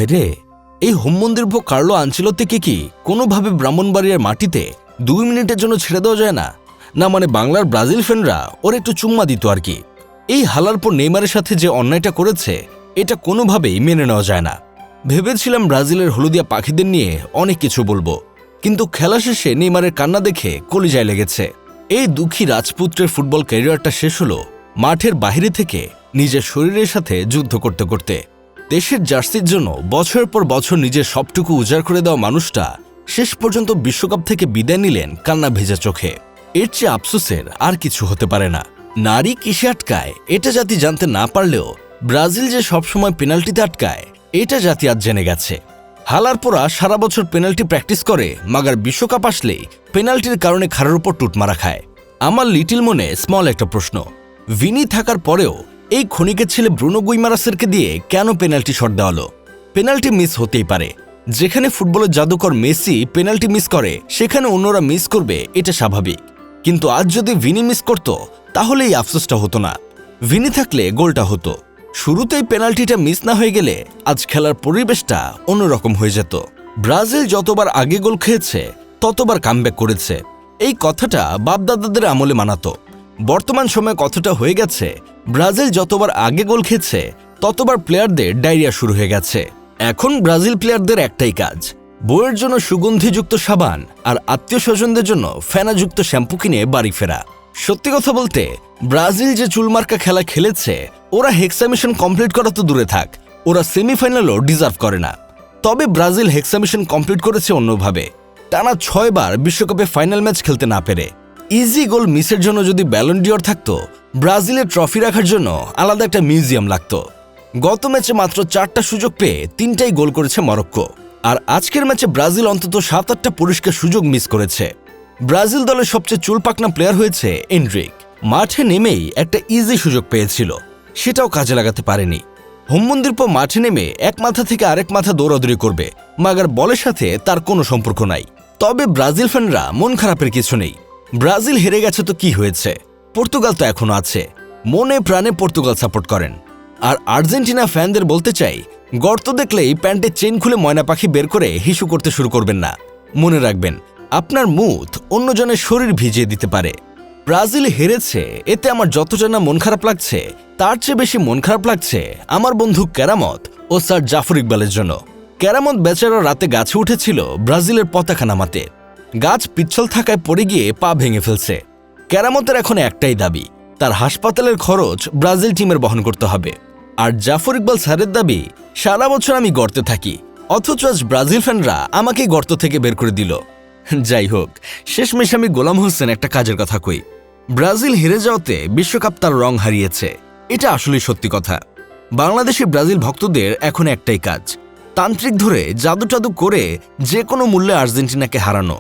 ভাইরে, এই হোমমন্দিরভো কার্লো আনচেলত্তিকে কি কোনোভাবে ব্রাহ্মণবাড়িয়ার মাটিতে 2 মিনিটের জন্য ছেড়ে দেওয়া যায় না? না মানে বাংলার ব্রাজিল ফ্যানরা ওর একটু চুম্মা দিত আর কি। এই হালারপর নেইমারের সাথে যে অন্যায়টা করেছে এটা কোনোভাবেই মেনে নেওয়া যায় না। ভেবেছিলাম ব্রাজিলের হলুদিয়া পাখিদের নিয়ে অনেক কিছু বলবো, কিন্তু খেলা শেষে নেইমারের কান্না দেখে কলিজায় লেগেছে। এই দুঃখী রাজপুত্রের ফুটবল ক্যারিয়ারটা শেষ হলো মাঠের বাইরে থেকে নিজের শরীরের সাথে যুদ্ধ করতে করতে। দেশের জার্সির জন্য বছরের পর বছর নিজের সবটুকু উজাড় করে দেওয়া মানুষটা শেষ পর্যন্ত বিশ্বকাপ থেকে বিদায় নিলেন কান্না ভেজা চোখে। এর চেয়ে আফসোসের আর কিছু হতে পারে না। নারী কিসে আটকায় এটা জাতি জানতে না পারলেও ব্রাজিল যে সবসময় পেনাল্টিতে আটকায় এটা জাতি আজ জেনে গেছে। হালারপোরা সারা বছর পেনাল্টি প্র্যাকটিস করে, মাগার বিশ্বকাপ আসলেই পেনাল্টির কারণে খাড়ার উপর টুট মারা খায়। আমার লিটিল মনে স্মল একটা প্রশ্ন, ভিনি থাকার পরেও এই ক্ষণিকের ছেলে ব্রুনো গুইমারাসেরকে দিয়ে কেন পেনাল্টি শট দেওয়ালো? পেনাল্টি মিস হতেই পারে। যেখানে ফুটবলের জাদুকর মেসি পেনাল্টি মিস করে সেখানে অন্যরা মিস করবে, এটা স্বাভাবিক। কিন্তু আজ যদি ভিনি মিস করত তাহলে এই আফসোসটা হতো না। ভিনি থাকলে গোলটা হতো। শুরুতেই পেনাল্টিটা মিস না হয়ে গেলে আজ খেলার পরিবেশটা অন্যরকম হয়ে যেত। ব্রাজিল যতবার আগে গোল খেয়েছে ততবার কামব্যাক করেছে, এই কথাটা বাপদাদাদের আমলে মানাতো। বর্তমান সময়ে কথাটা হয়ে গেছে, ব্রাজিল যতবার আগে গোল খেয়েছে ততবার প্লেয়ারদের ডায়রিয়া শুরু হয়ে গেছে। এখন ব্রাজিল প্লেয়ারদের একটাই কাজ, বইয়ের জন্য সুগন্ধিযুক্ত সাবান আর আত্মীয় স্বজনদের জন্য ফেনাযুক্ত শ্যাম্পু কিনে বাড়ি ফেরা। সত্যি কথা বলতে ব্রাজিল যে চুলমার্কা খেলা খেলেছে, ওরা হেক্সা মিশন কমপ্লিট করা তো দূরে থাক, ওরা সেমিফাইনালও ডিজার্ভ করে না। তবে ব্রাজিল হেক্সা মিশন কমপ্লিট করেছে অন্যভাবে, টানা 6 বার বিশ্বকাপে ফাইনাল ম্যাচ খেলতে না পেরে। ইজি গোল মিসের জন্য যদি ব্যালন ডিওর থাকতো, ব্রাজিলের ট্রফি রাখার জন্য আলাদা একটা মিউজিয়াম লাগতো। গত ম্যাচে মাত্র 4টা সুযোগ পেয়ে 3টাই গোল করেছে মরক্কো, আর আজকের ম্যাচে ব্রাজিল অন্তত 7-8টা পরিষ্কার সুযোগ মিস করেছে। ব্রাজিল দলের সবচেয়ে চুলপাকনা প্লেয়ার হয়েছে এন্ড্রিক। মাঠে নেমেই একটা ইজি সুযোগ পেয়েছিল, সেটাও কাজে লাগাতে পারেনি। হোমমন্দিরপো মাঠে নেমে এক মাথা থেকে আরেক মাথা দৌড়াদৌড়ি করবে, মাগার বলের সাথে তার কোনো সম্পর্ক নাই। তবে ব্রাজিল ফ্যানরা মন খারাপের কিছু নেই। ব্রাজিল হেরে গেছে তো কি হয়েছে, পর্তুগাল তো এখনো আছে। মনে প্রাণে পর্তুগাল সাপোর্ট করেন। আর আর্জেন্টিনা ফ্যানদের বলতে চাই, গর্ত দেখলেই প্যান্টের চেন খুলে ময়না পাখি বের করে হিসু করতে শুরু করবেন না। মনে রাখবেন, আপনার মুখ অন্যজনের শরীর ভিজিয়ে দিতে পারে। ব্রাজিল হেরেছে এতে আমার যতটা না মন খারাপ লাগছে, তার চেয়ে বেশি মন খারাপ লাগছে আমার বন্ধু কেরামত ও স্যার জাফর ইকবালের জন্য। কেরামত বেচারা রাতে গাছে উঠেছিল ব্রাজিলের পতাকা নামাতে, গাছ পিচ্ছল থাকায় পড়ে গিয়ে পা ভেঙে ফেলছে। কেরামতের এখন একটাই দাবি, তার হাসপাতালের খরচ ব্রাজিল টিমের বহন করতে হবে। আর জাফর ইকবাল স্যারের দাবি, সারা বছর আমি গর্তে থাকি, অথচ আজ ব্রাজিল ফ্যানরা আমাকেই গর্ত থেকে বের করে দিল। যাই হোক, শেষমেশ আমি গোলাম হোসেন একটা কাজের কথা কই, ব্রাজিল হেরে যাওয়াতে বিশ্বকাপ তার রং হারিয়েছে, এটা আসলেই সত্যি কথা। বাংলাদেশি ব্রাজিল ভক্তদের এখন একটাই কাজ, তান্ত্রিক ধরে জাদু টাদু করে যে কোনো মূল্যে আর্জেন্টিনাকে হারানো।